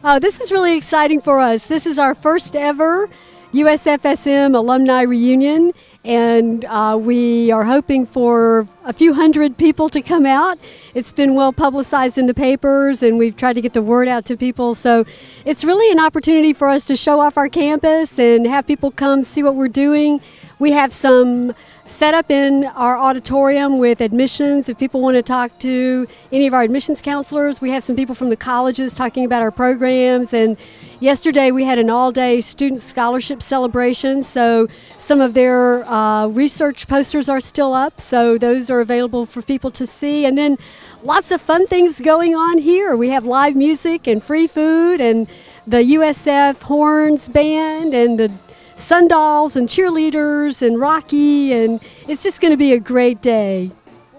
Oh, this is really exciting for us. This is our first ever USF-SM alumni reunion, and we are hoping for a few hundred people to come out. It's been well publicized in the papers, and we've tried to get the word out to people. So it's really an opportunity for us to show off our campus and have people come see what we're doing. We have some set up in our auditorium with admissions. If people want to talk to any of our admissions counselors, we have some people from the colleges talking about our programs. And yesterday we had an all-day student scholarship celebration, so some of their research posters are still up, so those are available for people to see. And then lots of fun things going on here. We have live music and free food and the USF Horns Band and the Sundolls and cheerleaders and Rocky, and it's just going to be a great day.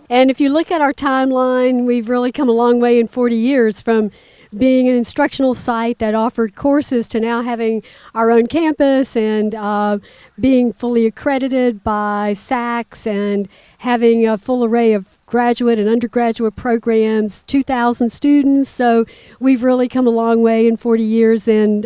And if you look at our timeline, we've really come a long way in 40 years from being an instructional site that offered courses to now having our own campus and being fully accredited by SACS and having a full array of graduate and undergraduate programs, 2,000 students. So we've really come a long way in 40 years, and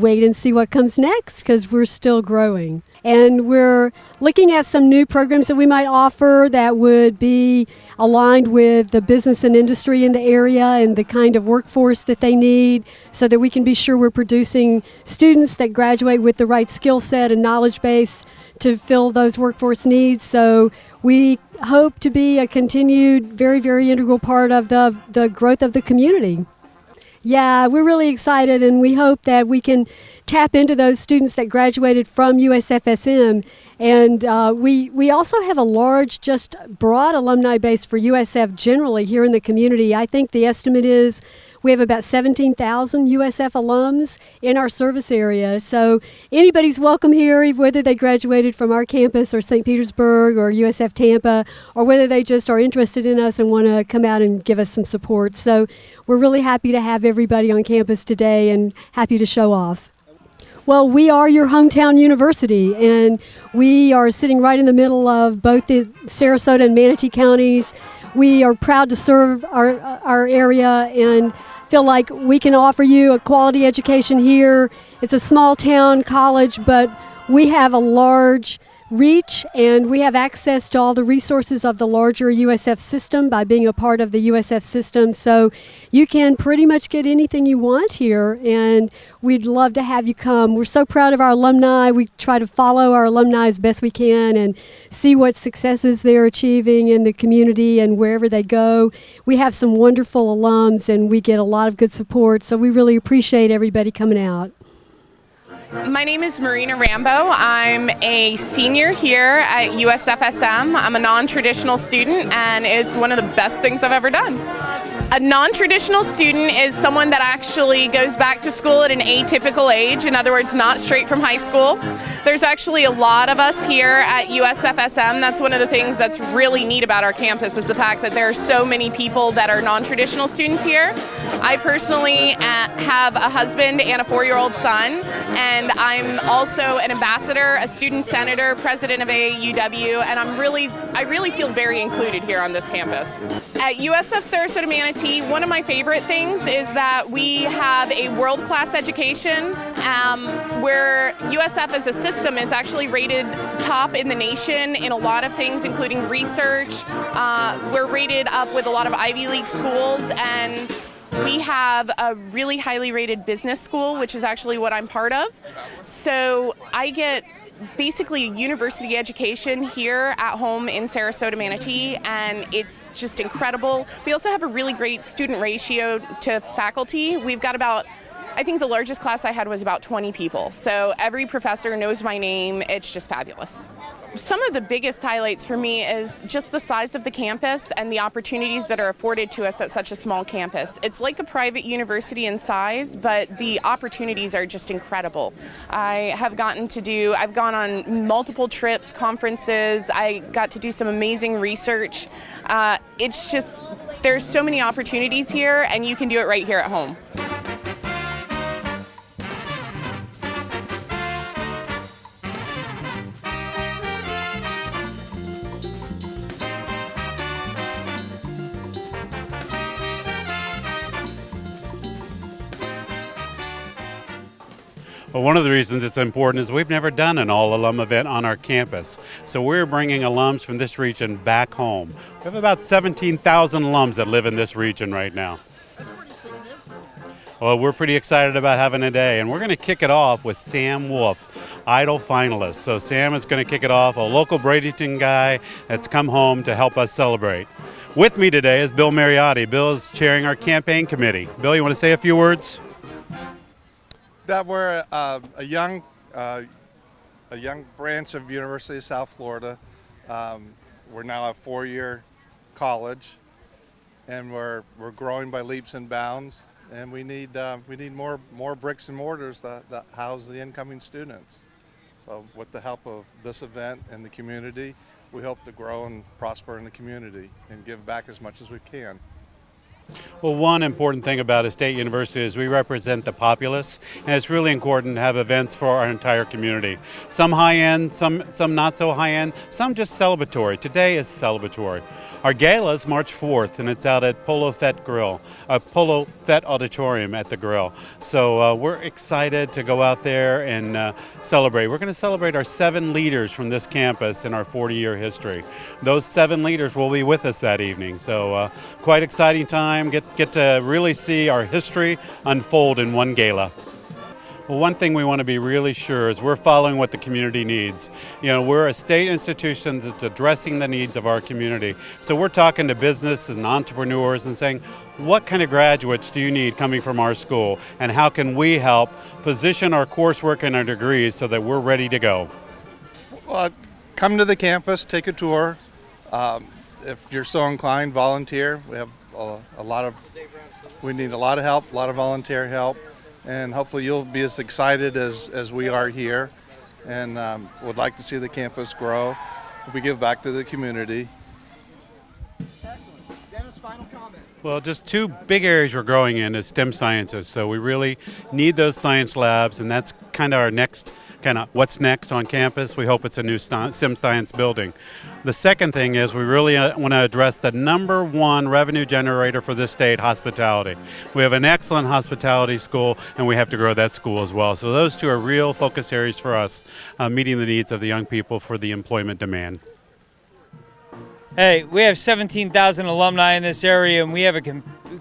wait and see what comes next because we're still growing. And we're looking at some new programs that we might offer that would be aligned with the business and industry in the area and the kind of workforce that they need, so that we can be sure we're producing students that graduate with the right skill set and knowledge base to fill those workforce needs. So we hope to be a continued, very, very integral part of the growth of the community. Yeah, we're really excited, and we hope that we can tap into those students that graduated from USF-SM. And we also have a large, just broad alumni base for USF generally here in the community. I think the estimate is we have about 17,000 USF alums in our service area. So anybody's welcome here, whether they graduated from our campus or St. Petersburg or USF Tampa, or whether they just are interested in us and want to come out and give us some support. So we're really happy to have everybody on campus today and happy to show off. Well, we are your hometown university, and we are sitting right in the middle of both the Sarasota and Manatee counties. We are proud to serve our area and feel like we can offer you a quality education here. It's a small town college, but we have a large reach, and we have access to all the resources of the larger USF system by being a part of the USF system. So you can pretty much get anything you want here, and we'd love to have you come. We're so proud of our alumni. We try to follow our alumni as best we can and see what successes they're achieving in the community and wherever they go. We have some wonderful alums, and we get a lot of good support, so we really appreciate everybody coming out. My name is Marina Rambo. I'm a senior here at USF-SM. I'm a non-traditional student, and it's one of the best things I've ever done. A non-traditional student is someone that actually goes back to school at an atypical age, in other words, not straight from high school. There's actually a lot of us here at USF-SM. That's one of the things that's really neat about our campus, is the fact that there are so many people that are non-traditional students here. I personally have a husband and a 4-year-old son, and I'm also an ambassador, a student senator, president of AAUW, and I really feel very included here on this campus. At USF Sarasota Manatee, one of my favorite things is that we have a world-class education where USF as a system is actually rated top in the nation in a lot of things, including research. We're rated up with a lot of Ivy League schools, and we have a really highly rated business school, which is actually what I'm part of. So I get basically a university education here at home in Sarasota Manatee, and it's just incredible. We also have a really great student ratio to faculty. We've got about, I think the largest class I had was about 20 people. So every professor knows my name. It's just fabulous. Some of the biggest highlights for me is just the size of the campus and the opportunities that are afforded to us at such a small campus. It's like a private university in size, but the opportunities are just incredible. I've gone on multiple trips, conferences. I got to do some amazing research. It's just, there's so many opportunities here, and you can do it right here at home. Well, one of the reasons it's important is we've never done an all-alum event on our campus. So we're bringing alums from this region back home. We have about 17,000 alums that live in this region right now. That's pretty significant. Well, we're pretty excited about having a day, and we're going to kick it off with Sam Wolf, Idol finalist. So Sam is going to kick it off, a local Bradenton guy that's come home to help us celebrate. With me today is Bill Mariotti. Bill is chairing our campaign committee. Bill, you want to say a few words? That we're a young branch of University of South Florida. We're now a four-year college, and we're growing by leaps and bounds. And we need more bricks and mortars that house the incoming students. So with the help of this event and the community, we hope to grow and prosper in the community and give back as much as we can. Well, one important thing about a state university is we represent the populace, and it's really important to have events for our entire community. Some high-end, some not so high-end, some just celebratory. Today is celebratory. Our gala is March 4th, and it's out at Polo Fett Auditorium at the Grill. So we're excited to go out there and celebrate. We're going to celebrate our 7 leaders from this campus in our 40-year history. Those 7 leaders will be with us that evening. So quite exciting time. Get to really see our history unfold in one gala. Well, one thing we want to be really sure is we're following what the community needs. You know, we're a state institution that's addressing the needs of our community. So we're talking to business and entrepreneurs and saying, what kind of graduates do you need coming from our school? And how can we help position our coursework and our degrees so that we're ready to go? Well, come to the campus, take a tour. If you're so inclined, volunteer. We have we need a lot of help, a lot of volunteer help, and hopefully you'll be as excited as we are here, and would like to see the campus grow. We give back to the community. Excellent. Dennis, final comment. Well, just 2 big areas we're growing in is STEM sciences. So we really need those science labs, and that's kind of our next, what's next on campus. We hope it's a new STEM science building. The second thing is we really want to address the #1 revenue generator for this state, hospitality. We have an excellent hospitality school, and we have to grow that school as well. So those 2 are real focus areas for us, meeting the needs of the young people for the employment demand. Hey, we have 17,000 alumni in this area, and we have a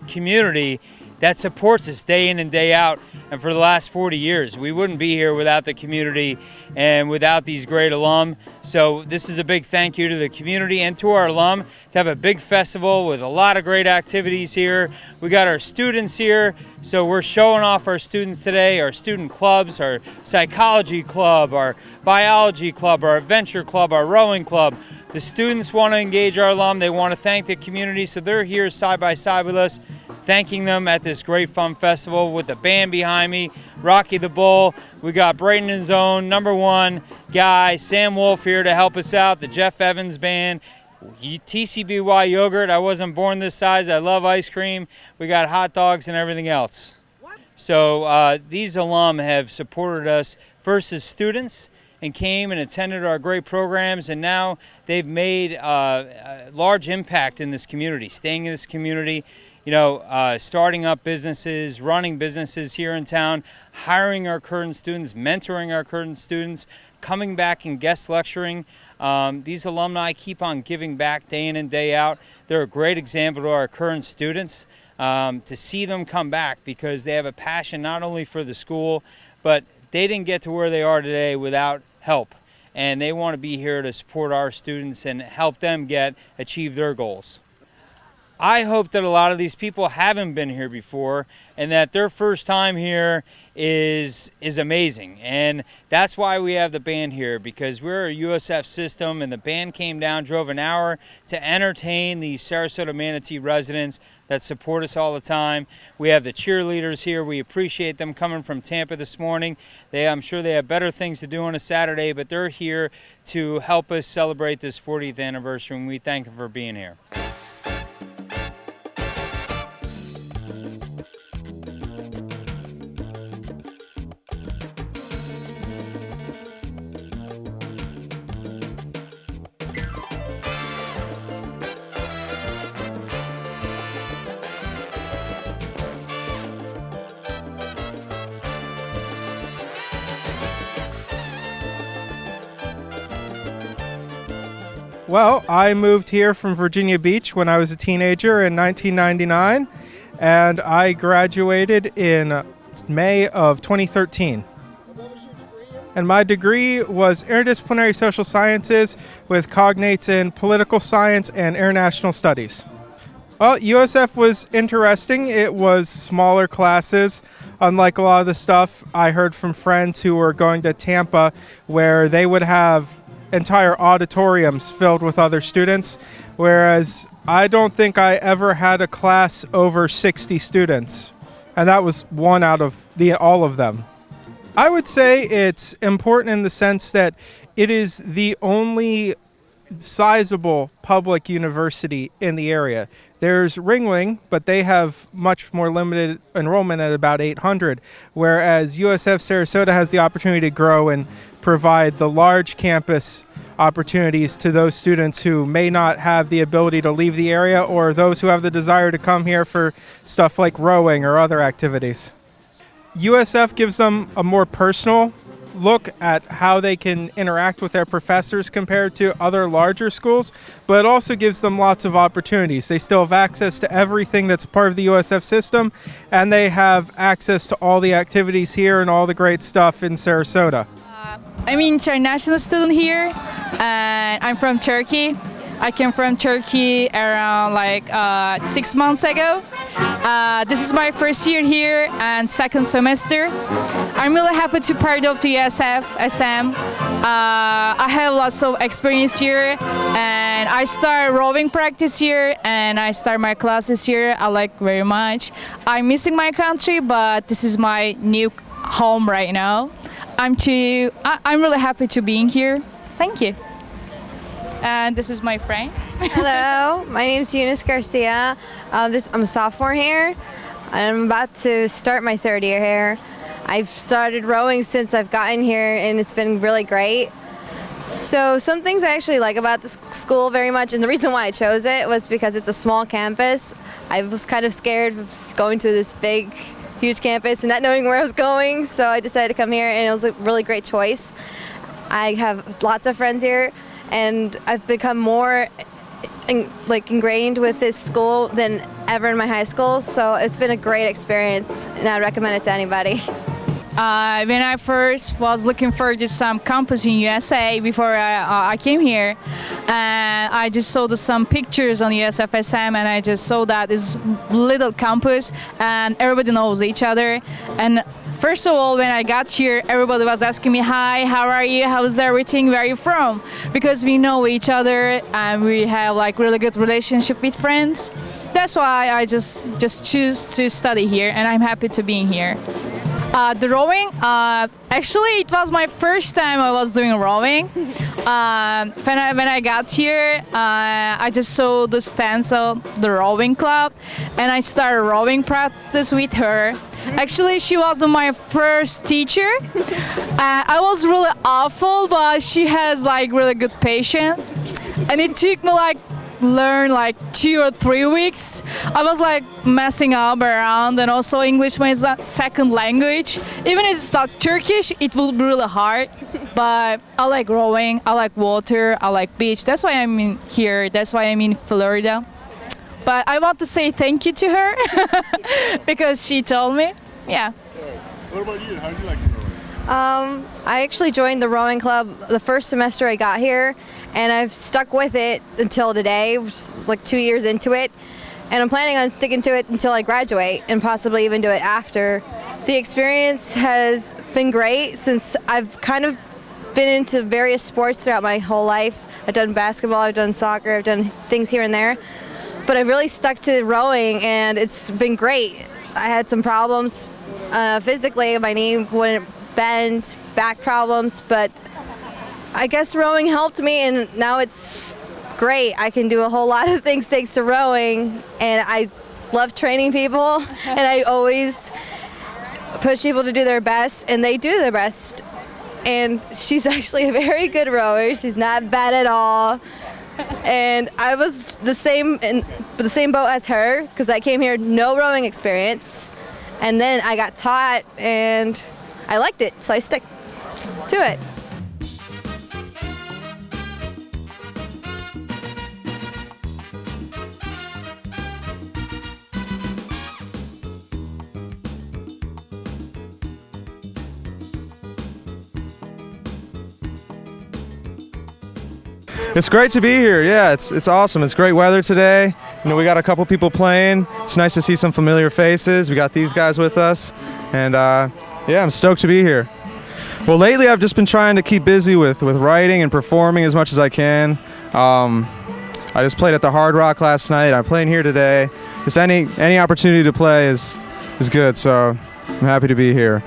community that supports us day in and day out. And for the last 40 years, we wouldn't be here without the community and without these great alum. So this is a big thank you to the community and to our alum to have a big festival with a lot of great activities here. We got our students here, so we're showing off our students today, our student clubs, our psychology club, our biology club, our adventure club, our rowing club. The students want to engage our alum. They want to thank the community, so they're here side by side with us, thanking them at this great fun festival with the band behind me, Rocky the Bull. We got Bradenton's own #1 guy, Sam Wolf, here to help us out, the Jeff Evans Band, TCBY Yogurt. I wasn't born this size. I love ice cream. We got hot dogs and everything else. So these alum have supported us first as students, and came and attended our great programs, and now they've made a large impact in this community, staying in this community, starting up businesses, running businesses here in town, hiring our current students, mentoring our current students, coming back and guest lecturing. These alumni keep on giving back day in and day out. They're a great example to our current students, to see them come back because they have a passion not only for the school, but they didn't get to where they are today without help, and they want to be here to support our students and help them achieve their goals. I hope that a lot of these people haven't been here before and that their first time here is amazing. And that's why we have the band here, because we're a USF system, and the band came down, drove an hour to entertain these Sarasota Manatee residents that support us all the time. We have the cheerleaders here. We appreciate them coming from Tampa this morning. I'm sure they have better things to do on a Saturday, but they're here to help us celebrate this 40th anniversary, and we thank them for being here. Well, I moved here from Virginia Beach when I was a teenager in 1999, and I graduated in May of 2013. And my degree was interdisciplinary social sciences with cognates in political science and international studies. Well, USF was interesting. It was smaller classes, unlike a lot of the stuff I heard from friends who were going to Tampa, where they would have entire auditoriums filled with other students, whereas I don't think I ever had a class over 60 students, and that was one out of all of them. I would say it's important in the sense that it is the only sizable public university in the area. There's Ringling, but they have much more limited enrollment at about 800, whereas USF Sarasota has the opportunity to grow and provide the large campus opportunities to those students who may not have the ability to leave the area, or those who have the desire to come here for stuff like rowing or other activities. USF gives them a more personal look at how they can interact with their professors compared to other larger schools, but it also gives them lots of opportunities. They still have access to everything that's part of the USF system, and they have access to all the activities here and all the great stuff in Sarasota. I'm an international student here, and I'm from Turkey. I came from Turkey around 6 months ago. This is my first year here and second semester. I'm really happy to be part of the USF-SM. I have lots of experience here, and I start rowing practice here, and I start my classes here. I like very much. I'm missing my country, but this is my new home right now. I'm really happy to be here. Thank you. And this is my friend. Hello, my name is Eunice Garcia. I'm a sophomore here. I'm about to start my third year here. I've started rowing since I've gotten here, and it's been really great. So some things I actually like about this school very much, and the reason why I chose it was because it's a small campus. I was kind of scared of going to this big, huge campus and not knowing where I was going, so I decided to come here, and it was a really great choice. I have lots of friends here, and I've become more ingrained with this school than ever in my high school, so it's been a great experience, and I recommend it to anybody. When I first was looking for some campus in USA before I came here, and I just saw some pictures on USF-SM, and I just saw that this little campus, and everybody knows each other. And first of all, when I got here, everybody was asking me, "Hi, how are you? How's everything? Where are you from?" Because we know each other and we have really good relationship with friends. That's why I just choose to study here, and I'm happy to be here. The rowing, actually it was my first time I was doing rowing. When I got here, I just saw the stands of the rowing club, and I started rowing practice with her. Actually, she was my first teacher. I was really awful, but she has really good patience, and it took me learn 2 or 3 weeks. I was messing up around, and also English was a second language. Even if it's not Turkish, it will be really hard. But I like rowing, I like water, I like beach. That's why I'm in here. That's why I'm in Florida. But I want to say thank you to her because she told me. Yeah. What about you? How did you like rowing? I actually joined the rowing club the first semester I got here, and I've stuck with it until today, which is 2 years into it, and I'm planning on sticking to it until I graduate and possibly even do it after. The experience has been great since I've kind of been into various sports throughout my whole life. I've done basketball, I've done soccer, I've done things here and there, but I've really stuck to rowing, and it's been great. I had some problems physically. My knee wouldn't bend, back problems, but I guess rowing helped me, and now it's great. I can do a whole lot of things thanks to rowing, and I love training people, and I always push people to do their best, and they do their best. And she's actually a very good rower. She's not bad at all. And I was the same in the same boat as her, because I came here no rowing experience, and then I got taught, and I liked it, so I stuck to it. It's great to be here. Yeah, it's awesome. It's great weather today. You know, we got a couple people playing. It's nice to see some familiar faces. We got these guys with us, and yeah, I'm stoked to be here. Well, lately I've just been trying to keep busy with writing and performing as much as I can. I just played at the Hard Rock last night. I'm playing here today. Just any opportunity to play is good. So I'm happy to be here.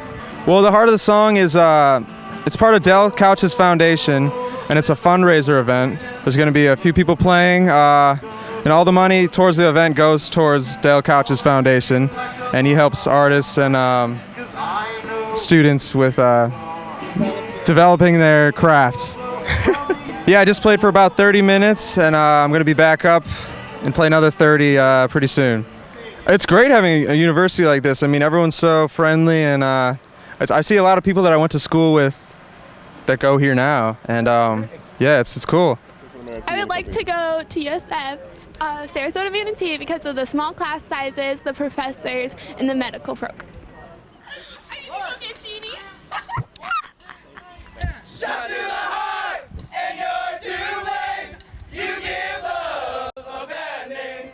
Well, the heart of the song is it's part of Dale Couch's foundation, and it's a fundraiser event. There's going to be a few people playing, and all the money towards the event goes towards Dale Couch's foundation, and he helps artists and students with developing their crafts. Yeah, I just played for about 30 minutes, and I'm going to be back up and play another 30 pretty soon. It's great having a university like this. I mean, everyone's so friendly, and I see a lot of people that I went to school with that go here now, and yeah, it's cool. I would like to go to USF, Sarasota Manatee, because of the small class sizes, the professors, and the medical program. Shot through the heart, and you're to blame. You give love a bad name.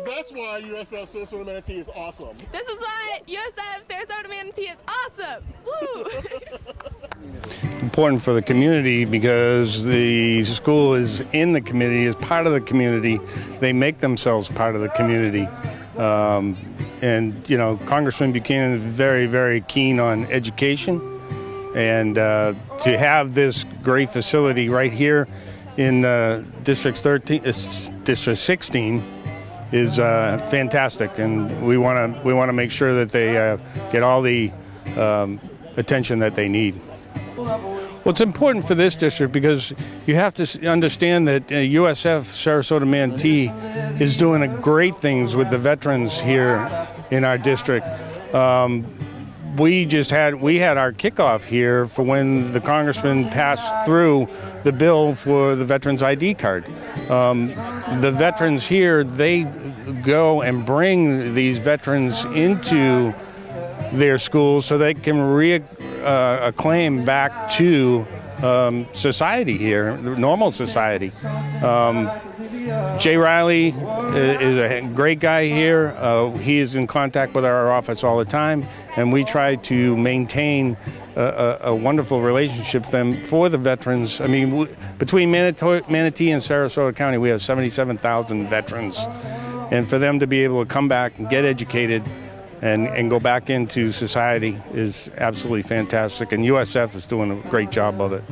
That's why USF Sarasota Manatee is awesome. This is why USF Sarasota Manatee is awesome. Woo! Important for the community because the school is in the community, is part of the community. They make themselves part of the community. And, you know, Congressman Buchanan is very, very keen on education. And to have this great facility right here in District 16 is fantastic, and we want to make sure that they get all the attention that they need. Well, it's important for this district because you have to understand that USF Sarasota Manatee is doing great things with the veterans here in our district. We had our kickoff here for when the congressman passed through the bill for the veterans ID card. The veterans here, they go and bring these veterans into their schools so they can acclaim back to society here, normal society. Jay Riley is a great guy here. He is in contact with our office all the time, and we try to maintain a wonderful relationship for the veterans. I mean, between Manatee and Sarasota County, we have 77,000 veterans. And for them to be able to come back and get educated and go back into society is absolutely fantastic. And USF is doing a great job of it.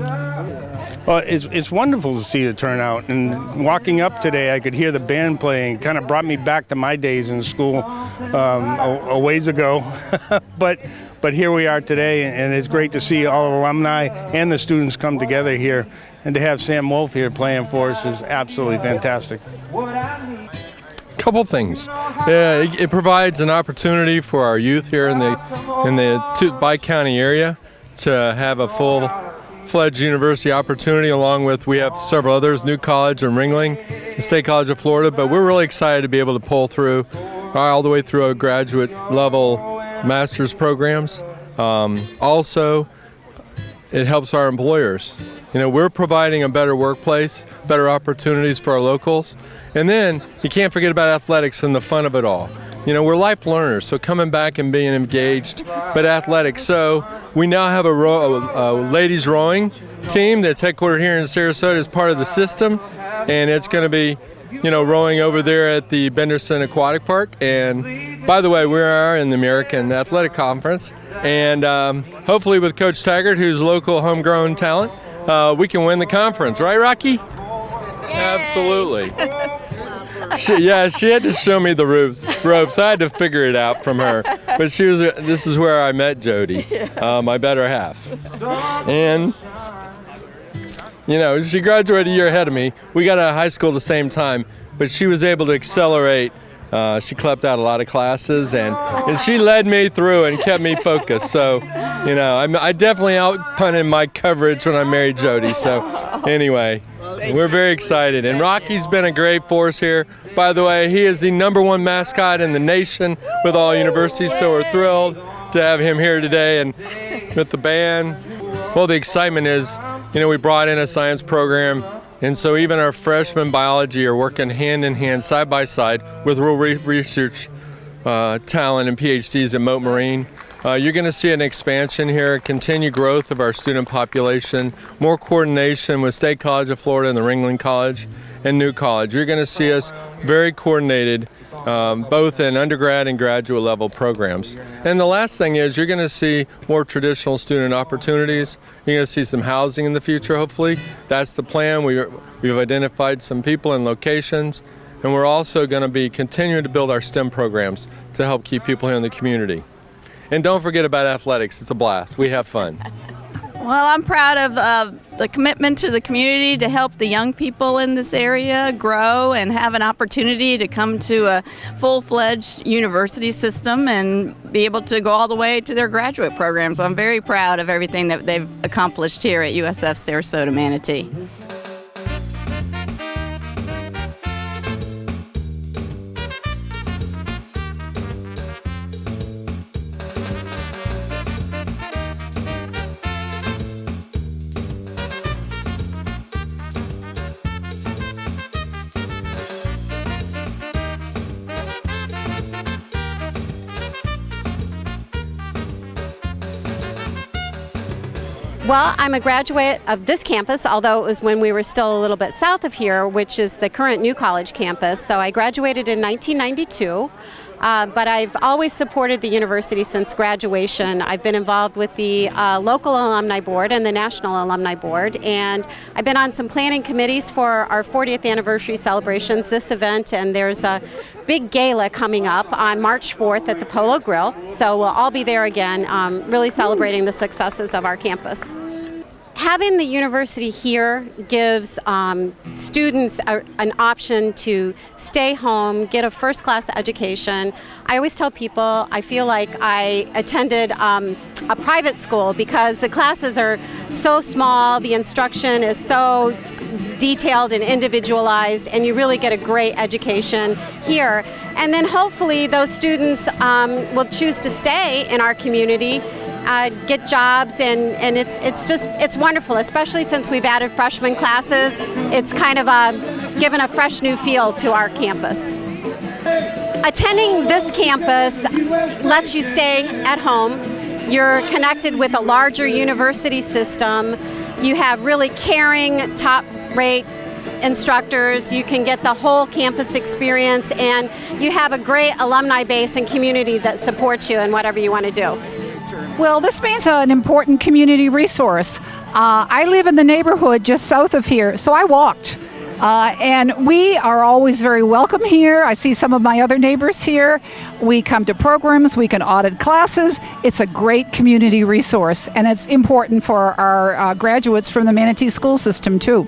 Well, it's wonderful to see the turnout. And walking up today, I could hear the band playing. Kind of brought me back to my days in school a ways ago. But here we are today, and it's great to see all the alumni and the students come together here. And to have Sam Wolf here playing for us is absolutely fantastic. couple things. It provides an opportunity for our youth here in the Bi-County area to have a full-fledged university opportunity, along with we have several others, New College and Ringling, the State College of Florida, but we're really excited to be able to pull through all the way through a graduate level master's programs. Also, it helps our employers. We're providing a better workplace, better opportunities for our locals. And then you can't forget about athletics and the fun of it all. We're life learners, so coming back and being engaged, but athletics. So we now have a ladies rowing team that's headquartered here in Sarasota as part of the system. And it's going to be, rowing over there at the Benderson Aquatic Park. And by the way, we are in the American Athletic Conference. And hopefully with Coach Taggart, who's local homegrown talent, we can win the conference, right, Rocky? Yay. Absolutely. She had to show me the ropes. I had to figure it out from her. But this is where I met Jody, my better half. And, she graduated a year ahead of me. We got out of high school at the same time, but she was able to accelerate. She clept out a lot of classes, and she led me through and kept me focused. So, I definitely outpunted my coverage when I married Jody. So, anyway, we're very excited. And Rocky's been a great force here. By the way, he is the #1 mascot in the nation with all universities, so we're thrilled to have him here today and with the band. Well, the excitement is, we brought in a science program. And so even our freshman biology are working hand in hand, side by side, with real research talent and PhDs at Mote Marine. You're going to see an expansion here, continued growth of our student population, more coordination with State College of Florida and the Ringling College and New College. You're going to see us very coordinated, both in undergrad and graduate level programs. And the last thing is you're going to see more traditional student opportunities. You're going to see some housing in the future, hopefully. That's the plan. We've identified some people and locations. And we're also going to be continuing to build our STEM programs to help keep people here in the community. And don't forget about athletics. It's a blast. We have fun. Well, I'm proud of the commitment to the community to help the young people in this area grow and have an opportunity to come to a full-fledged university system and be able to go all the way to their graduate programs. I'm very proud of everything that they've accomplished here at USF Sarasota Manatee. Well, I'm a graduate of this campus, although it was when we were still a little bit south of here, which is the current New College campus. So I graduated in 1992, but I've always supported the university since graduation. I've been involved with the local alumni board and the national alumni board, and I've been on some planning committees for our 40th anniversary celebrations, this event, and there's a big gala coming up on March 4th at the Polo Grill. So we'll all be there again, really celebrating the successes of our campus. Having the university here gives students an option to stay home, get a first-class education. I always tell people I feel like I attended a private school because the classes are so small, the instruction is so detailed and individualized, and you really get a great education here. And then hopefully those students will choose to stay in our community, get jobs, and it's wonderful, especially since we've added freshman classes. It's kind of given a fresh new feel to our campus. Attending this campus lets you stay at home. You're connected with a larger university system. You have really caring, top-rate instructors. You can get the whole campus experience, and you have a great alumni base and community that supports you in whatever you want to do. Well, this means an important community resource. I live in the neighborhood just south of here, so I walked. And we are always very welcome here. I see some of my other neighbors here. We come to programs, we can audit classes. It's a great community resource, and it's important for our graduates from the Manatee school system too.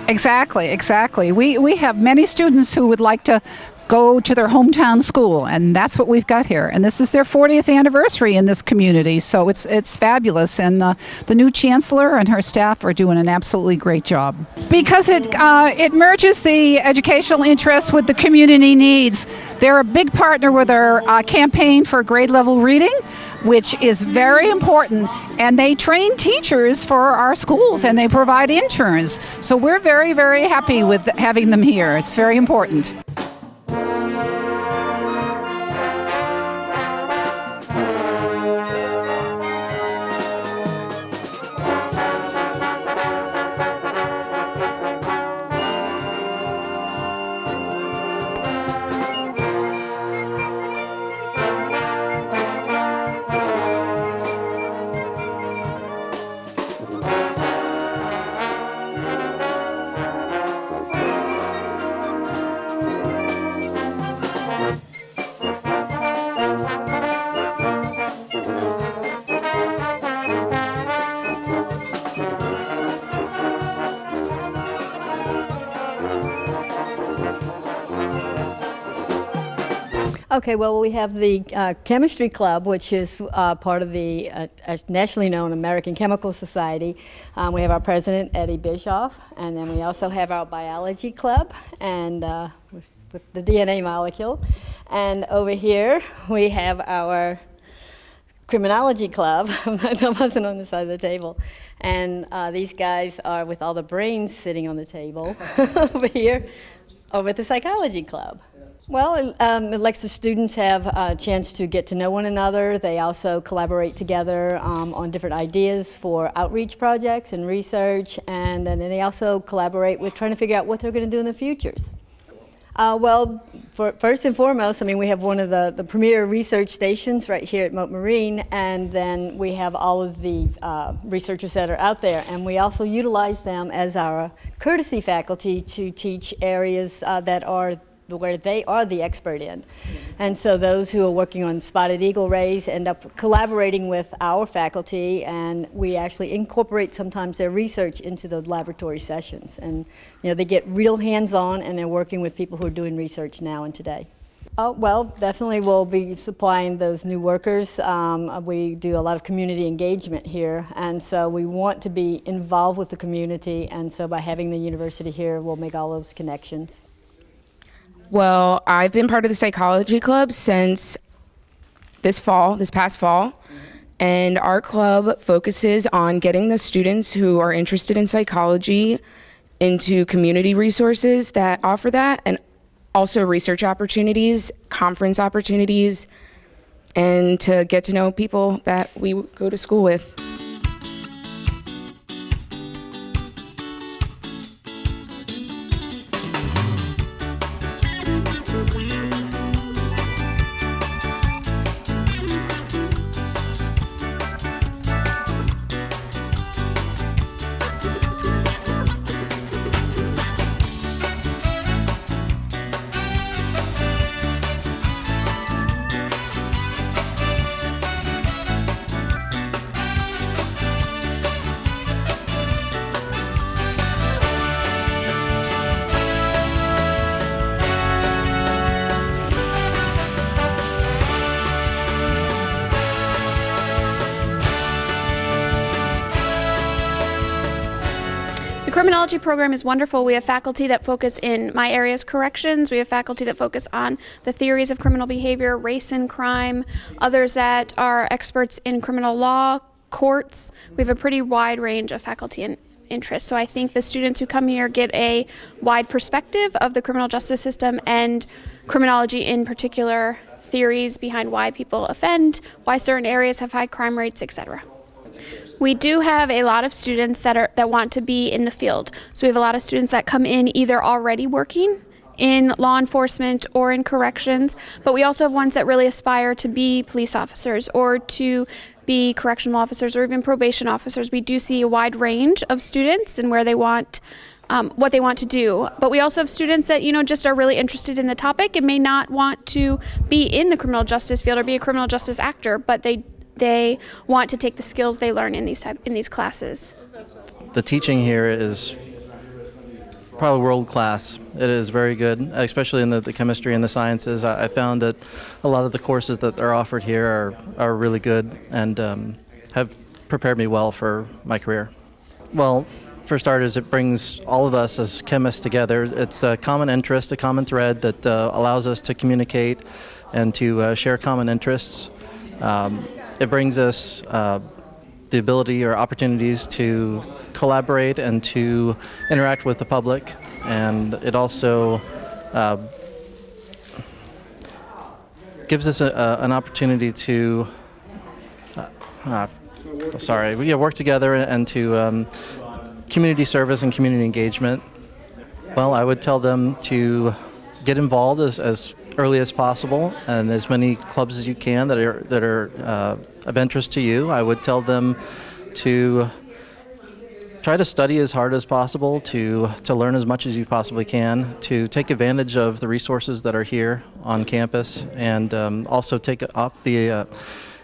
Exactly. We have many students who would like to go to their hometown school, and that's what we've got here. And this is their 40th anniversary in this community, so it's fabulous. And the new chancellor and her staff are doing an absolutely great job because it merges the educational interests with the community needs. They're a big partner with our campaign for grade level reading, which is very important, and they train teachers for our schools and they provide interns. So we're very, very happy with having them here. It's very important. Okay, well, we have the Chemistry Club, which is part of the nationally known American Chemical Society. We have our president, Eddie Bischoff, and then we also have our Biology Club, and with the DNA molecule. And over here, we have our Criminology Club. That wasn't on the side of the table. And these guys are with all the brains sitting on the table over here, over at the Psychology Club. Well, it lets the students have a chance to get to know one another. They also collaborate together on different ideas for outreach projects and research, and then they also collaborate with trying to figure out what they're going to do in the futures. Well, first and foremost, I mean, we have one of the premier research stations right here at Mote Marine, and then we have all of the researchers that are out there, and we also utilize them as our courtesy faculty to teach areas that are where they are the expert in. And so those who are working on spotted eagle rays end up collaborating with our faculty, and we actually incorporate sometimes their research into the laboratory sessions. And you know, they get real hands-on, and they're working with people who are doing research now and today. Oh, well, definitely we'll be supplying those new workers. We do a lot of community engagement here, and so we want to be involved with the community, and so by having the university here, we'll make all those connections. Well, I've been part of the Psychology Club since this past fall, and our club focuses on getting the students who are interested in psychology into community resources that offer that, and also research opportunities, conference opportunities, and to get to know people that we go to school with. The criminology program is wonderful. We have faculty that focus in my area's corrections. We have faculty that focus on the theories of criminal behavior, race and crime, others that are experts in criminal law, courts. We have a pretty wide range of faculty and interests. So I think the students who come here get a wide perspective of the criminal justice system and criminology in particular, theories behind why people offend, why certain areas have high crime rates, etc. We do have a lot of students that want to be in the field. So we have a lot of students that come in either already working in law enforcement or in corrections, but we also have ones that really aspire to be police officers or to be correctional officers or even probation officers. We do see a wide range of students and where they want what they want to do. But we also have students that, just are really interested in the topic and may not want to be in the criminal justice field or be a criminal justice actor, but they want to take the skills they learn in these classes. The teaching here is probably world class. It is very good, especially in the chemistry and the sciences. I found that a lot of the courses that are offered here are really good and have prepared me well for my career. Well, for starters, it brings all of us as chemists together. It's a common interest, a common thread that allows us to communicate and to share common interests. It brings us the ability or opportunities to collaborate and to interact with the public, and it also gives us an opportunity to work together and to community service and community engagement. Well, I would tell them to get involved as early as possible and as many clubs as you can that are of interest to you. I would tell them to try to study as hard as possible, to learn as much as you possibly can, to take advantage of the resources that are here on campus, and also take up the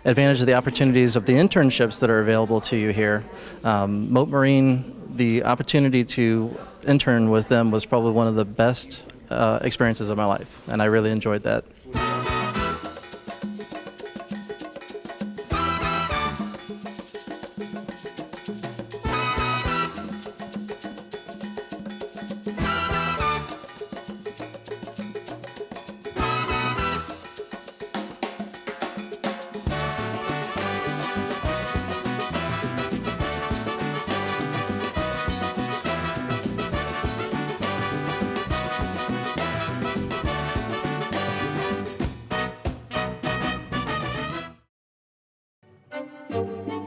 advantage of the opportunities of the internships that are available to you here. Moat Marine, the opportunity to intern with them was probably one of the best experiences of my life, and I really enjoyed that. Thank you.